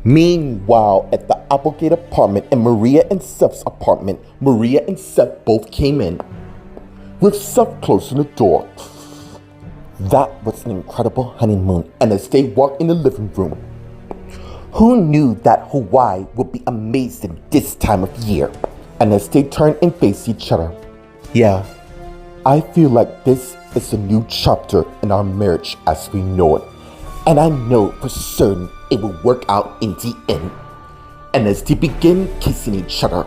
Meanwhile, at the Applegate apartment and Maria and Seth's apartment, Maria and Seth both came in, with Seth closing the door. That was an incredible honeymoon, and as they walked in the living room, who knew that Hawaii would be amazing this time of year? And as they turned and faced each other, yeah, I feel like this is a new chapter in our marriage as we know it. And I know for certain it will work out in the end. And as they begin kissing each other,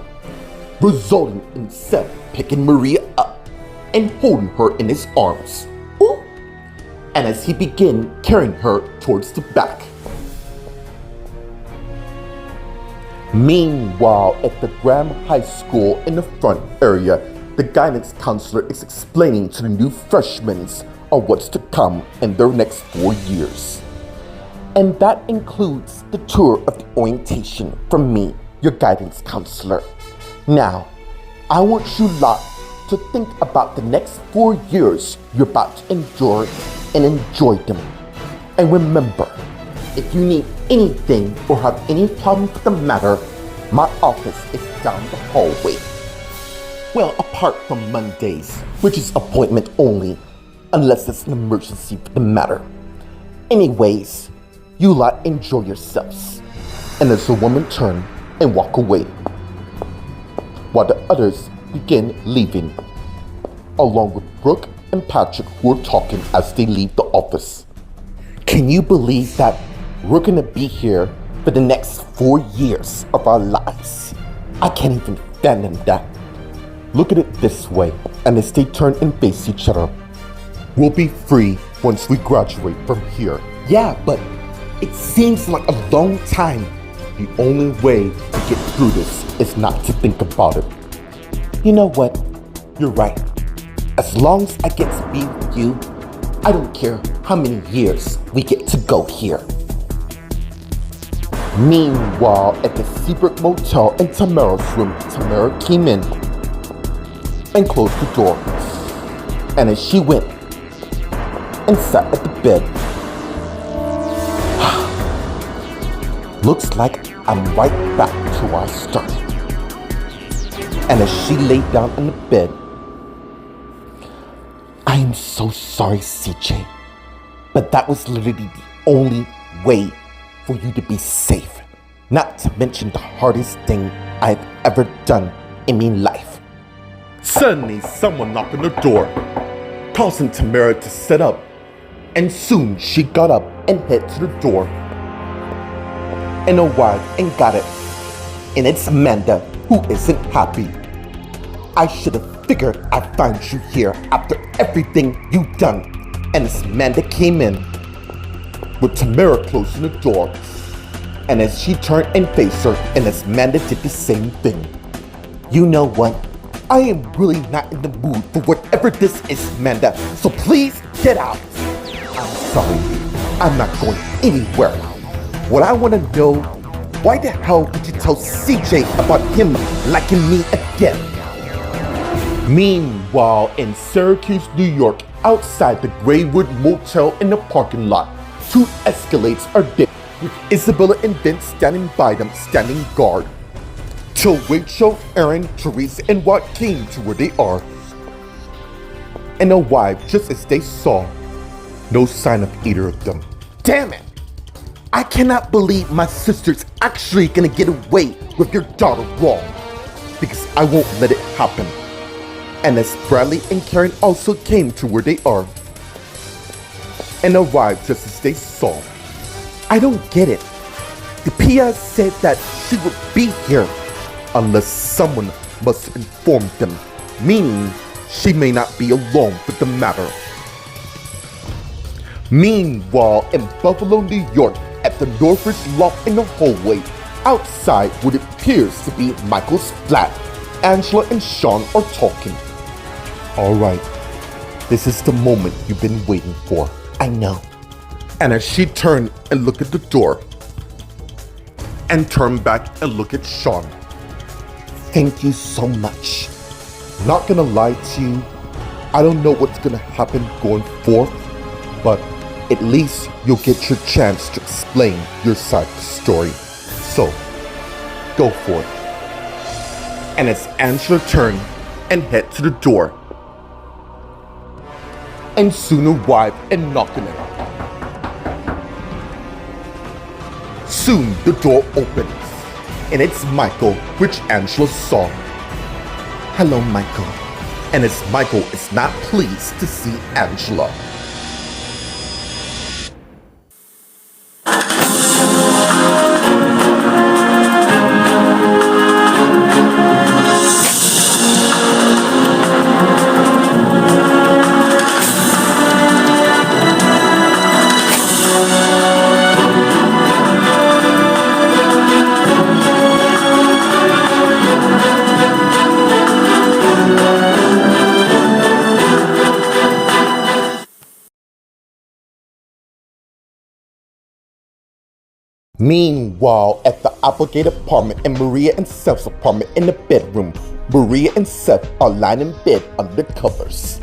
resulting in Seth picking Maria up and holding her in his arms. Ooh. And as he began carrying her towards the back. Meanwhile, at the Graham High School in the front area, the guidance counselor is explaining to the new freshmen on what's to come in their next 4 years. And that includes the tour of the orientation from me, your guidance counselor. Now, I want you lot to think about the next 4 years you're about to endure and enjoy them. And remember, if you need anything or have any problems with the matter, my office is down the hallway. Well, apart from Mondays, which is appointment only, unless it's an emergency for the matter. Anyways, you lot enjoy yourselves. And as the woman turned and walked away, while the others begin leaving, along with Brooke and Patrick who are talking as they leave the office. Can you believe that we're gonna be here for the next 4 years of our lives? I can't even fathom that. Look at it this way, and as they turn and face each other, we'll be free once we graduate from here. Yeah, but it seems like a long time. The only way to get through this is not to think about it. You know what? You're right. As long as I get to be with you, I don't care how many years we get to go here. Meanwhile, at the Seabrook Motel in Tamara's room, Tamara came in and closed the door. And as she went and sat at the bed, looks like I'm right back to where I started. And as she laid down in the bed, I am so sorry, CJ, but that was literally the only way for you to be safe. Not to mention the hardest thing I've ever done in my life. Suddenly, someone knocked on the door, causing Tamara to sit up, and soon she got up and headed to the door. And arrived and got it. And it's Amanda who isn't happy. I should have figured I'd find you here after everything you've done. And as Amanda came in, with Tamara closing the door, and as she turned and faced her, and as Amanda did the same thing. You know what? I am really not in the mood for whatever this is, Amanda, so please get out. I'm sorry, I'm not going anywhere. What I want to know, why the hell did you tell CJ about him liking me again? Meanwhile, in Syracuse, New York, outside the Graywood Motel in the parking lot, 2 Escalades are there, with Isabella and Vince standing by them, standing guard. Till Rachel, Aaron, Teresa, and Watt came to where they are, and arrived just as they saw. No sign of either of them. Damn it! I cannot believe my sister's actually gonna get away with your daughter wrong, because I won't let it happen. And as Bradley and Karen also came to where they are, and arrived just as they saw. I don't get it. The PI said that she would be here, unless someone must have informed them, meaning she may not be alone with the matter. Meanwhile, in Buffalo, New York, at the Northridge loft in the hallway, outside what appears to be Michael's flat, Angela and Sean are talking. Alright, this is the moment you've been waiting for. I know. And as she turned and looked at the door, and turned back and looked at Sean. Thank you so much. Not gonna lie to you, I don't know what's gonna happen going forth, but at least you'll get your chance to explain your side of the story. So, go for it. And as Angela turned and head to the door, and soon arrived and knocked on it. Soon the door opens, and it's Michael, which Angela saw. Hello, Michael. And as Michael is not pleased to see Angela. Meanwhile, at the obligated apartment in Maria and Seth's apartment in the bedroom, Maria and Seth are lying in bed under the covers.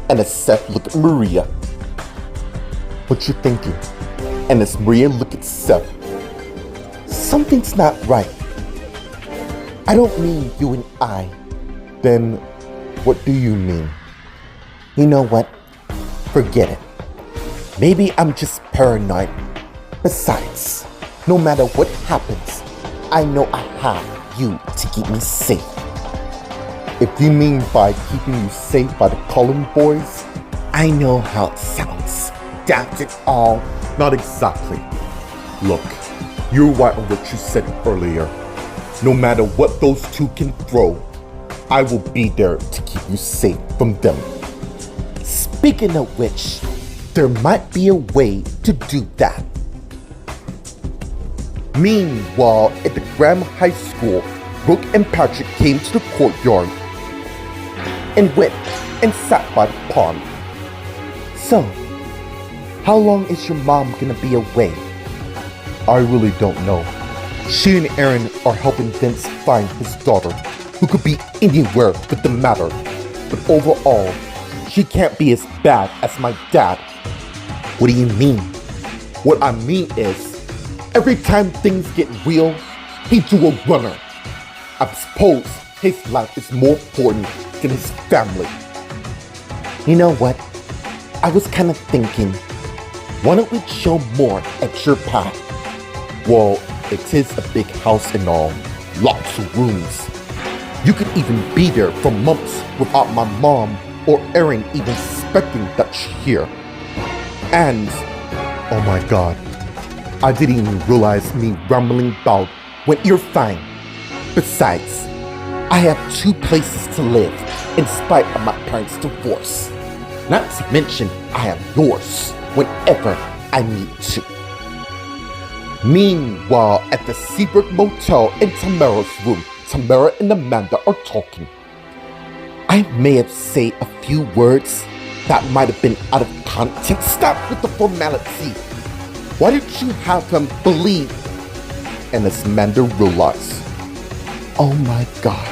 And as Seth look at Maria, what you thinking? And as Maria look at Seth, something's not right. I don't mean you and I. Then what do you mean? You know what? Forget it. Maybe I'm just paranoid. Besides, no matter what happens, I know I have you to keep me safe. If you mean by keeping you safe by the Cullen boys, I know how it sounds. That's it all. Not exactly. Look, you're right on what you said earlier. No matter what those two can throw, I will be there to keep you safe from them. Speaking of which, there might be a way to do that. Meanwhile, at the Graham High School, Brooke and Patrick came to the courtyard and went and sat by the pond. So, how long is your mom gonna be away? I really don't know. She and Aaron are helping Vince find his daughter, who could be anywhere for the matter. But overall, she can't be as bad as my dad. What do you mean? What I mean is, every time things get real, he do a runner. I suppose his life is more important than his family. You know what? I was kind of thinking, why don't we chill more at your pad? Well, it is a big house and all, lots of rooms. You could even be there for months without my mom or Erin even suspecting that she's here. And, oh my god, I didn't even realize me rumbling about when you're fine. Besides, I have 2 places to live in spite of my parents' divorce. Not to mention, I have yours whenever I need to. Meanwhile, at the Seabrook Motel in Tamara's room, Tamara and Amanda are talking. I may have said a few words that might have been out of context. Stop with the formality. Why did you have him believe? And as Amanda realized, oh my god,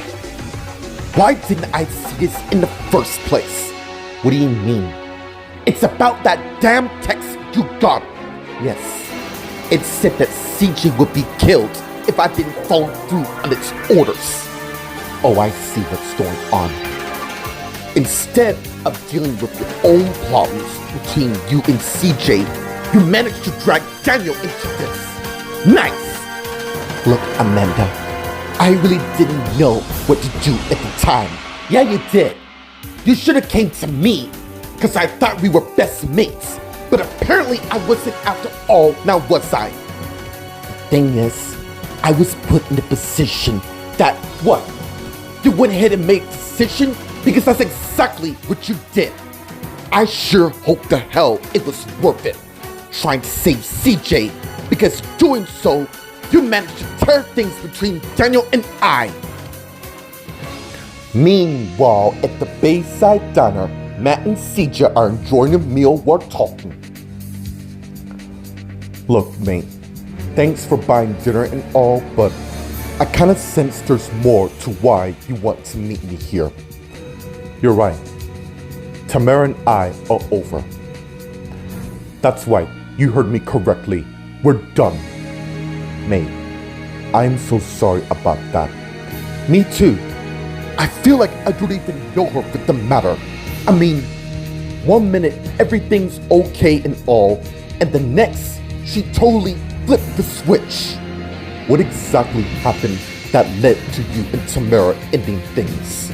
why didn't I see this in the first place? What do you mean? It's about that damn text you got. Yes, it said that CJ would be killed if I didn't follow through on its orders. Oh, I see what's going on. Instead of dealing with your own problems between you and CJ, you managed to drag Daniel into this. Nice! Look, Amanda, I really didn't know what to do at the time. Yeah, you did. You should have came to me, because I thought we were best mates. But apparently I wasn't after all, now was I? The thing is, I was put in the position that, what? You went ahead and made a decision? Because that's exactly what you did. I sure hope the hell it was worth it. Trying to save CJ, because doing so, you managed to tear things between Daniel and I. Meanwhile, at the Bayside Diner, Matt and CJ are enjoying a meal while talking. Look, mate, thanks for buying dinner and all, but I kinda sense there's more to why you want to meet me here. You're right. Tamara and I are over. That's right, you heard me correctly. We're done. Mate, I'm so sorry about that. Me too. I feel like I don't even know her for the matter. I mean, one minute everything's okay and all, and the next she totally flipped the switch. What exactly happened that led to you and Tamara ending things?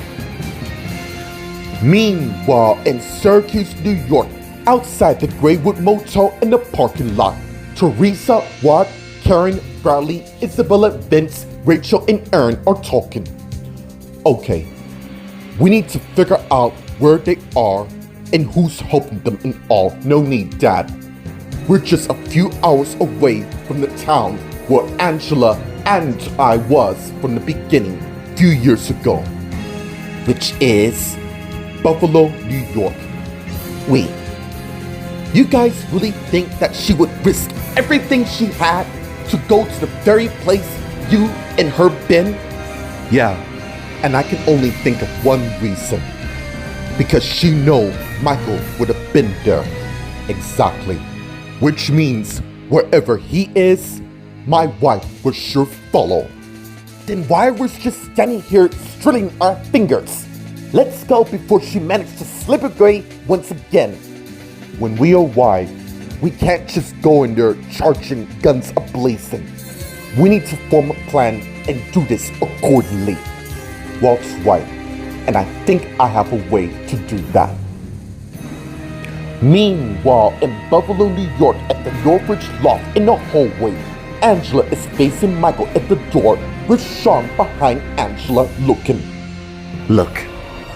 Meanwhile, in Syracuse, New York, outside the Graywood Motel in the parking lot, Teresa, Watt, Karen, Bradley, Isabella, Vince, Rachel, and Aaron are talking. Okay, we need to figure out where they are and who's helping them and all. No need, Dad. We're just a few hours away from the town where Angela and I was from the beginning, a few years ago. Which is Buffalo, New York. Wait, you guys really think that she would risk everything she had to go to the very place you and her been? Yeah, and I can only think of one reason. Because she know Michael would have been there. Exactly. Which means wherever he is, my wife will sure follow. Then why are we just standing here strilling our fingers? Let's go before she manages to slip away once again. When we arrive, we can't just go in there charging guns a-blazing. We need to form a plan and do this accordingly. Walt's right, and I think I have a way to do that. Meanwhile, in Buffalo, New York, at the Northridge loft in the hallway, Angela is facing Michael at the door with Sean behind Angela looking. Look,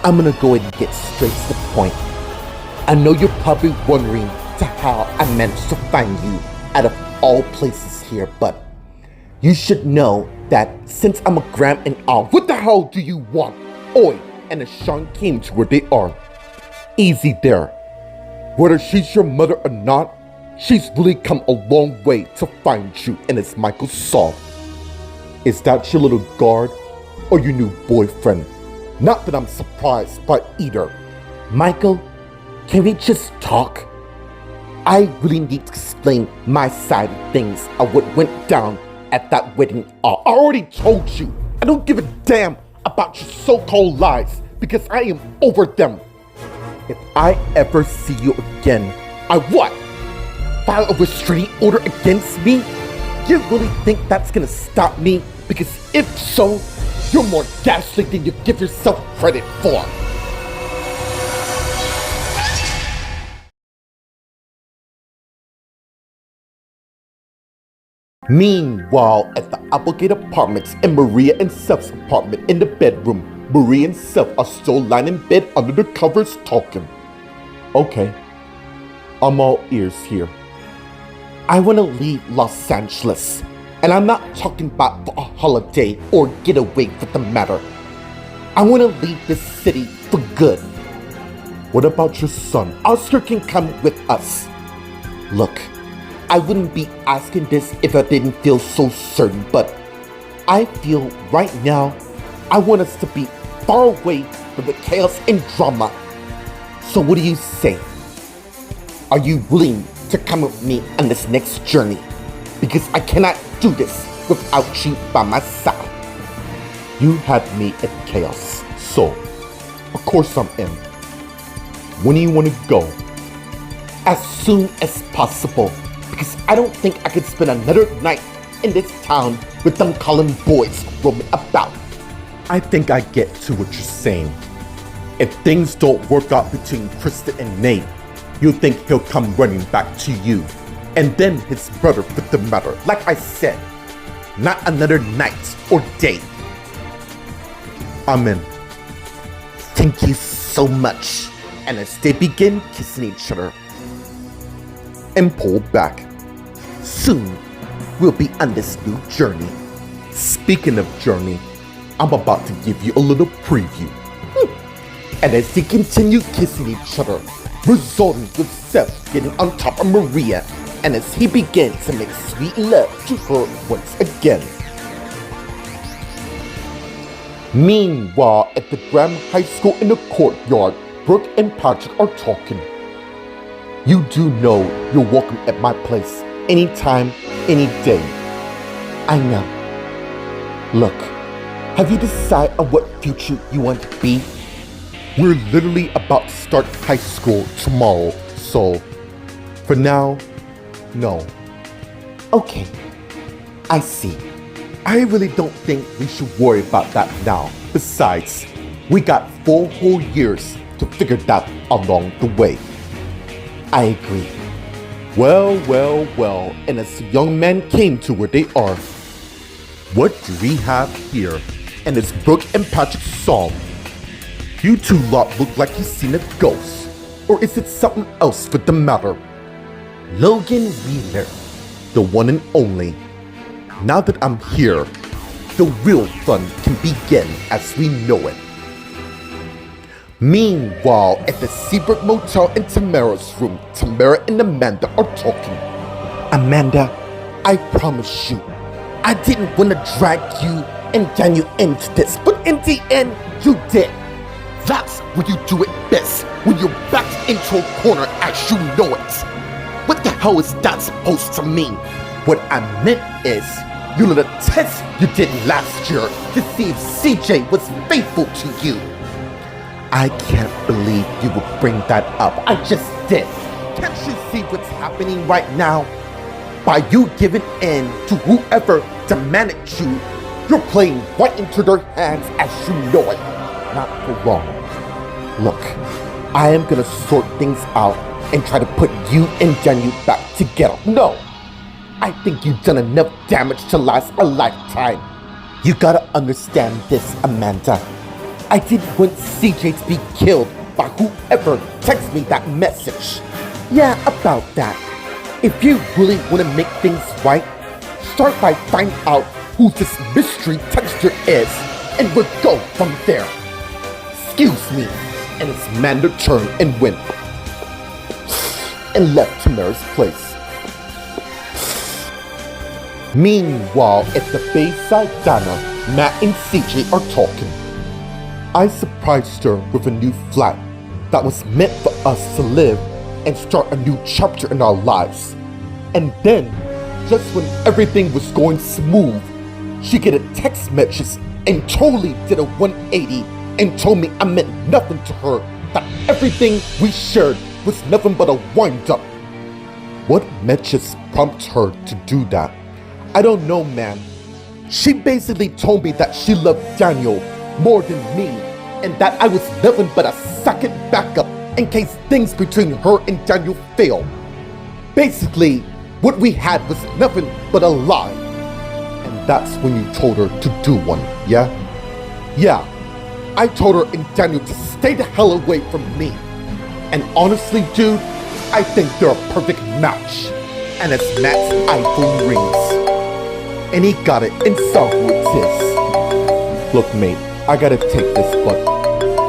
I'm gonna go ahead and get straight to the point. I know you're probably wondering to how I managed to find you out of all places here, but you should know that since I'm a gram and all, what the hell do you want? Oi, and as Sean came to where they are. Easy there. Whether she's your mother or not, she's really come a long way to find you, and it's Michael Saul. Is that your little guard or your new boyfriend? Not that I'm surprised by either. Michael, can we just talk? I really need to explain my side of things of what went down at that wedding. I already told you, I don't give a damn about your so-called lies because I am over them. If I ever see you again, I what? File a restraining order against me? You really think that's gonna stop me? Because if so, you're more ghastly than you give yourself credit for. Meanwhile, at the Applegate Apartments in Maria and Seth's apartment in the bedroom, Maria and Seth are still lying in bed under the covers talking. Okay, I'm all ears here. I want to leave Los Angeles, and I'm not talking about for a holiday or getaway for the matter. I want to leave this city for good. What about your son? Oscar can come with us. Look, I wouldn't be asking this if I didn't feel so certain, but I feel right now I want us to be far away from the chaos and drama. So what do you say? Are you willing to come with me on this next journey? Because I cannot do this without you by my side. You had me at chaos, so of course I'm in. When do you want to go? As soon as possible. Because I don't think I could spend another night in this town with them calling boys roaming about. I think I get to what you're saying. If things don't work out between Krista and Nate, you think he'll come running back to you. And then his brother for the matter. Like I said, not another night or day. I'm in. Thank you so much. And as they begin kissing each other, and pull back. Soon, we'll be on this new journey. Speaking of journey, I'm about to give you a little preview. And as they continue kissing each other, resulting with Seth getting on top of Maria, and as he begins to make sweet love to her once again. Meanwhile, at the Graham High School in the courtyard, Brooke and Patrick are talking. You do know you're welcome at my place anytime, any day. I know. Look, have you decided on what future you want to be? We're literally about to start high school tomorrow, so for now, no. Okay, I see. I really don't think we should worry about that now. Besides, we got 4 whole years to figure that along the way. I agree. Well, and as the young men came to where they are, what do we have here? And it's Brooke and Patrick's song. You two lot look like you've seen a ghost. Or is it something else for the matter? Logan Wheeler, the one and only. Now that I'm here, the real fun can begin as we know it. Meanwhile, at the Seabrook Motel in Tamara's room, Tamara and Amanda are talking. Amanda, I promise you, I didn't want to drag you and Daniel into this, but in the end, you did. That's when you do it best, when you're backed into a corner as you know it. What the hell is that supposed to mean? What I meant is, you know the test you did last year to see if CJ was faithful to you. I can't believe you would bring that up. I just did. Can't you see what's happening right now? By you giving in to whoever demanded you, you're playing right into their hands as you know it. Not for long. Look, I am gonna sort things out and try to put you and Daniel back together. No, I think you've done enough damage to last a lifetime. You gotta understand this, Amanda. I didn't want CJ to be killed by whoever texted me that message. Yeah, about that. If you really want to make things right, start by finding out who this mystery texter is, and we'll go from there. Excuse me, and it's Amanda turned and went and left Tamara's place. Meanwhile, at the Bayside Diner, Matt and CJ are talking. I surprised her with a new flat that was meant for us to live and start a new chapter in our lives. And then, just when everything was going smooth, she get a text message and totally did a 180 and told me I meant nothing to her, that everything we shared was nothing but a wind-up. What message prompted her to do that? I don't know, man. She basically told me that she loved Daniel more than me, and that I was nothing but a second backup in case things between her and Daniel failed. Basically, what we had was nothing but a lie. And that's when you told her to do one, yeah? Yeah, I told her and Daniel to stay the hell away from me. And honestly, dude, I think they're a perfect match. And it's Matt's iPhone rings. And he got it and saw who it is. Look, mate, I gotta take this, but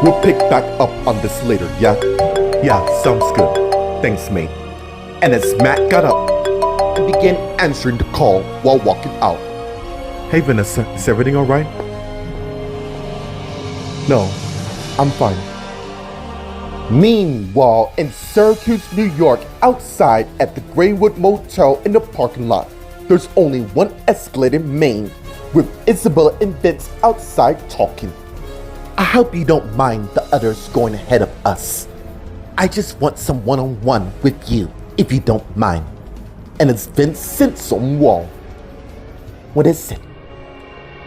we'll pick back up on this later, yeah? Yeah, sounds good. Thanks, mate. And as Matt got up and began answering the call while walking out. Hey, Vanessa, is everything alright? No, I'm fine. Meanwhile, in Syracuse, New York, outside at the Greenwood Motel in the parking lot, there's only one escalated main with Isabella and Vince outside talking. I hope you don't mind the others going ahead of us. I just want some one-on-one with you, if you don't mind. And it's Vincent Wall. What is it?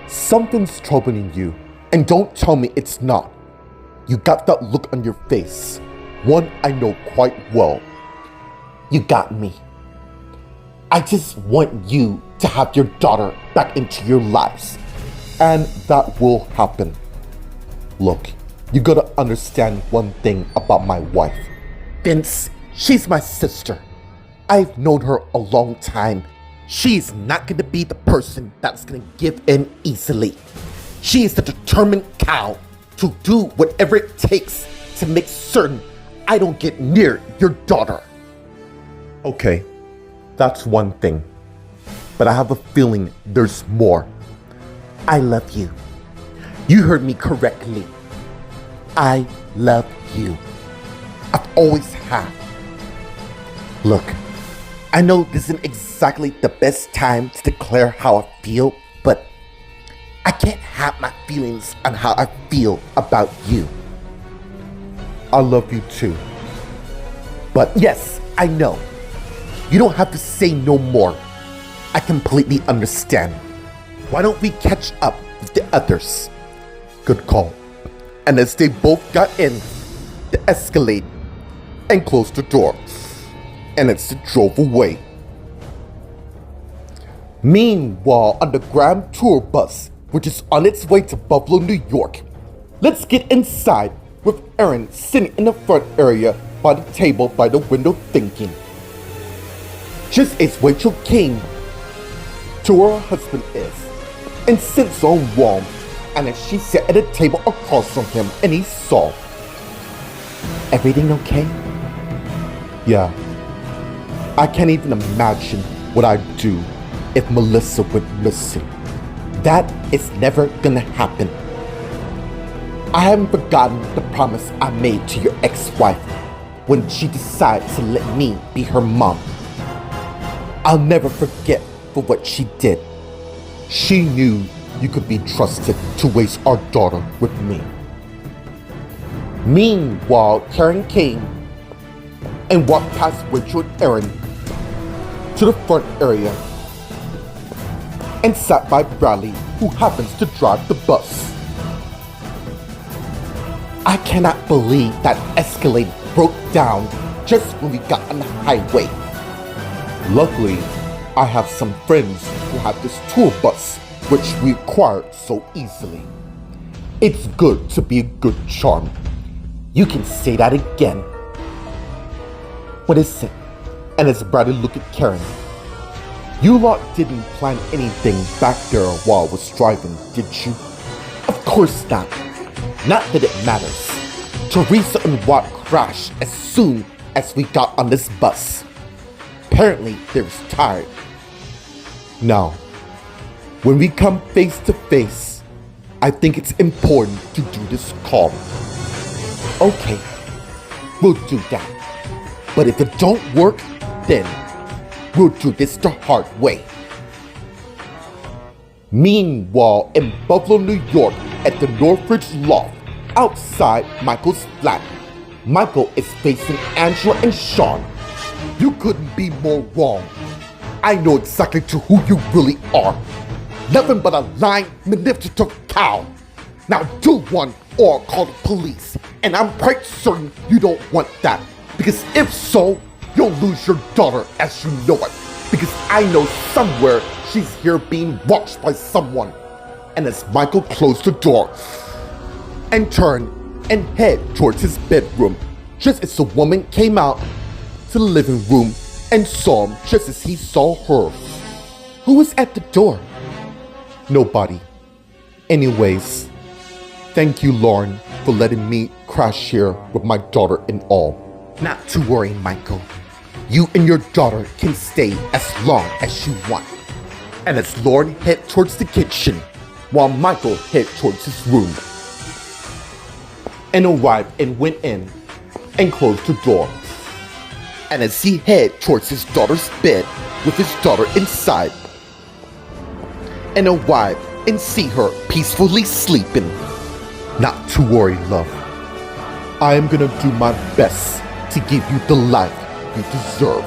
Something's troubling you, and don't tell me it's not. You got that look on your face, one I know quite well. You got me. I just want you to have your daughter back into your lives, and that will happen. Look, you gotta understand one thing about my wife. Vince, she's my sister. I've known her a long time. She's not gonna be the person that's gonna give in easily. She is the determined cow to do whatever it takes to make certain I don't get near your daughter. Okay, that's one thing. But I have a feeling there's more. I love you. You heard me correctly. I love you. I've always have. Look, I know this isn't exactly the best time to declare how I feel, but I can't have my feelings on how I feel about you. I love you too. But yes, I know. You don't have to say no more. I completely understand. Why don't we catch up with the others? Good call. And as they both got in the Escalade and closed the door, and as they drove away. Meanwhile, on the Graham tour bus, which is on its way to Buffalo, New York, let's get inside with Erin sitting in the front area by the table by the window thinking. Just as Rachel came to where her husband is and sits on warm, and as she sat at a table across from him and he saw. Everything okay? Yeah. I can't even imagine what I'd do if Melissa went missing. That is never gonna happen. I haven't forgotten the promise I made to your ex-wife when she decided to let me be her mom. I'll never forget for what she did. She knew you could be trusted to raise our daughter with me. Meanwhile, Karen came and walked past Rachel and Erin to the front area and sat by Bradley, who happens to drive the bus. I cannot believe that Escalade broke down just when we got on the highway. Luckily, I have some friends who have this tour bus, which we acquired so easily. It's good to be a good charm. You can say that again. What is it? And as Bradley looked at Karen, you lot didn't plan anything back there while I was driving, did you? Of course not. Not that it matters. Teresa and Watt crashed as soon as we got on this bus. Apparently, they was tired. Now, when we come face to face, I think it's important to do this calm. Okay, we'll do that. But if it don't work, then we'll do this the hard way. Meanwhile, in Buffalo, New York, at the Northridge Loft, outside Michael's flat, Michael is facing Angela and Sean. You couldn't be more wrong. I know exactly to who you really are. Nothing but a lying, manipulative cow. Now do one or I'll call the police. And I'm quite certain you don't want that. Because if so, you'll lose your daughter as you know it. Because I know somewhere she's here being watched by someone. And as Michael closed the door and turned and head towards his bedroom, just as the woman came out to the living room and saw him just as he saw her. Who was at the door? Nobody. Anyways, thank you, Lauren, for letting me crash here with my daughter and all. Not to worry, Michael. You and your daughter can stay as long as you want. And as Lauren head towards the kitchen, while Michael head towards his room, and arrived and went in and closed the door. And as he head towards his daughter's bed with his daughter inside, and arrive and see her peacefully sleeping. Not to worry, love. I am gonna do my best to give you the life you deserve.